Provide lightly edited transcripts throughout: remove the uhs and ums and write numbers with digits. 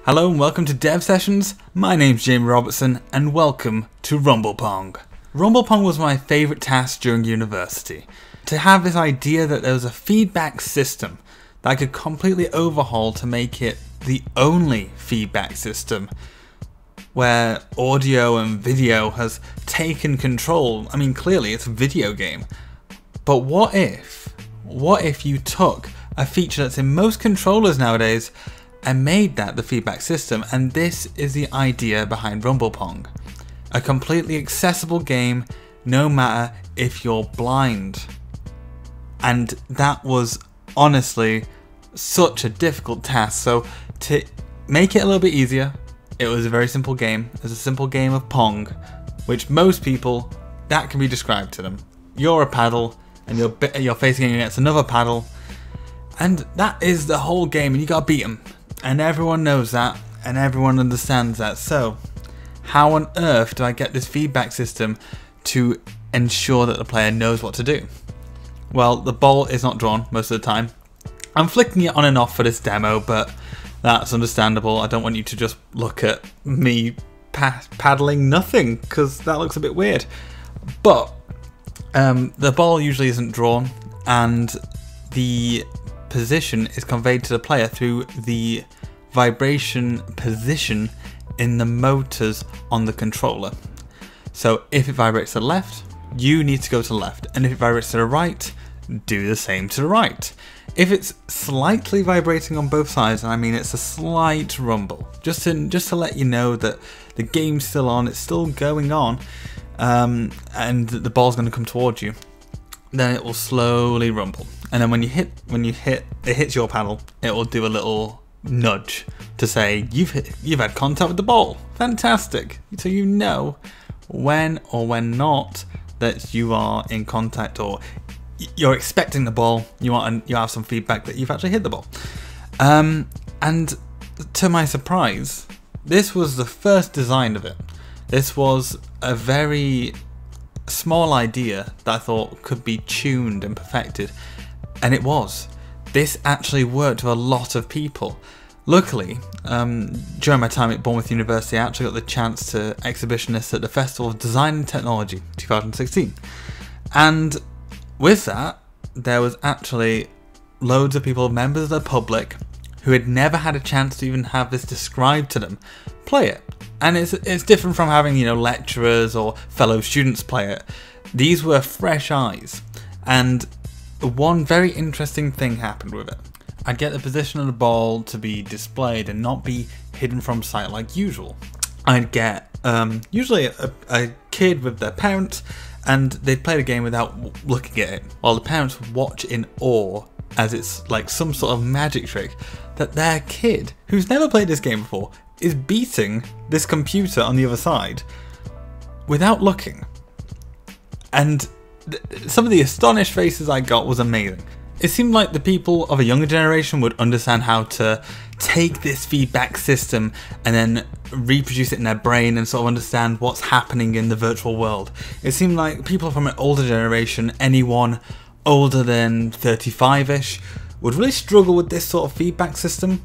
Hello and welcome to Dev Sessions. My name's Jamie Robertson and welcome to Pong. Pong was my favourite task during university. To have this idea that there was a feedback system that I could completely overhaul to make it the only feedback system where audio and video has taken control. I mean, clearly it's a video game. But what if you took a feature that's in most controllers nowadays and made that the feedback system? And this is the idea behind Pong. A completely accessible game, no matter if you're blind. And that was honestly such a difficult task. So to make it a little bit easier, it was a very simple game. It was a simple game of Pong, which most people, that can be described to them. You're a paddle and you're facing against another paddle, and that is the whole game, and you gotta beat them. And everyone knows that, and everyone understands that. So how on earth do I get this feedback system to ensure that the player knows what to do? Well, the ball is not drawn most of the time. I'm flicking it on and off for this demo, but that's understandable. I don't want you to just look at me paddling nothing, because that looks a bit weird. But the ball usually isn't drawn, and the position is conveyed to the player through the vibration position in the motors on the controller. So if it vibrates to the left, you need to go to the left, and if it vibrates to the right, do the same to the right. If it's slightly vibrating on both sides, and I mean it's a slight rumble, just to let you know that the game's still on, it's still going on, and the ball's going to come towards you, then it will slowly rumble. And then when it hits your paddle, it will do a little nudge to say you've had contact with the ball. Fantastic. So you know when or when not that you are in contact, or you're expecting the ball. You have some feedback that you've actually hit the ball. And to my surprise, this was the first design of it. This was a very small idea that I thought could be tuned and perfected, and it was. This actually worked with a lot of people. Luckily, during my time at Bournemouth University, I actually got the chance to exhibitionist at the Festival of Design and Technology 2016. And with that, there was actually loads of people, members of the public, who had never had a chance to even have this described to them, play it. And it's different from having, lecturers or fellow students play it. These were fresh eyes. And one very interesting thing happened with it. I'd get the position of the ball to be displayed and not be hidden from sight like usual. I'd get usually a kid with their parents, and they'd play the game without looking at it, while the parents watch in awe as it's like some sort of magic trick that their kid, who's never played this game before, is beating this computer on the other side without looking. And some of the astonished faces I got was amazing. It seemed like the people of a younger generation would understand how to take this feedback system and then reproduce it in their brain and sort of understand what's happening in the virtual world. It seemed like people from an older generation, anyone older than 35-ish, would really struggle with this sort of feedback system.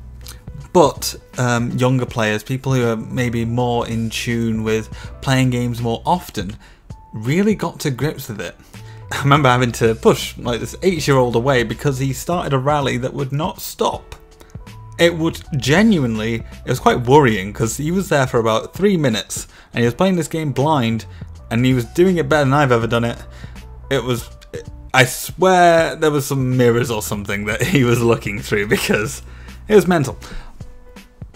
But younger players, people who are maybe more in tune with playing games more often, really got to grips with it. I remember having to push like this 8-year-old away because he started a rally that would not stop. It was quite worrying, because he was there for about 3 minutes and he was playing this game blind, and he was doing it better than I've ever done it. I swear there was some mirrors or something that he was looking through, because it was mental.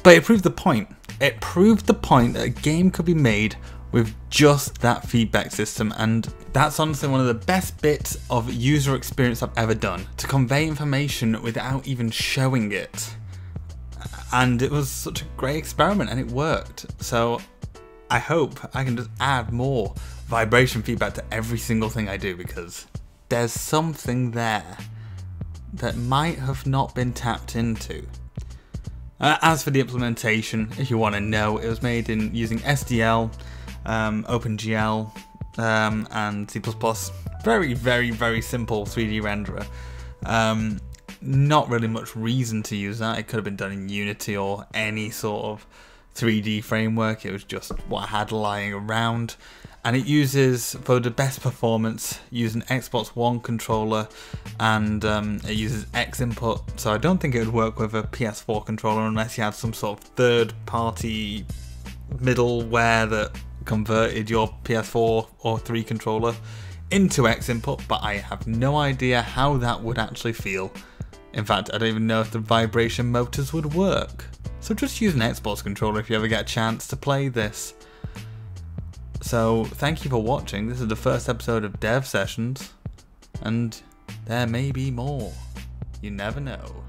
But it proved the point. It proved the point that a game could be made with just that feedback system, and that's honestly one of the best bits of user experience I've ever done, to convey information without even showing it. And it was such a great experiment, and it worked. So I hope I can just add more vibration feedback to every single thing I do, because there's something there that might have not been tapped into. As for the implementation, if you want to know, it was made using SDL, OpenGL, and C++. Very, very, very simple 3D renderer. not really much reason to use that. It could have been done in Unity or any sort of 3D framework. It was just what I had lying around. And it uses, for the best performance, using Xbox One controller, and it uses X input. So I don't think it would work with a PS4 controller unless you had some sort of third-party middleware that converted your PS4 or 3 controller into X input. But I have no idea how that would actually feel. In fact, I don't even know if the vibration motors would work. So just use an Xbox controller if you ever get a chance to play this. So thank you for watching. This is the first episode of Dev Sessions, and there may be more. You never know.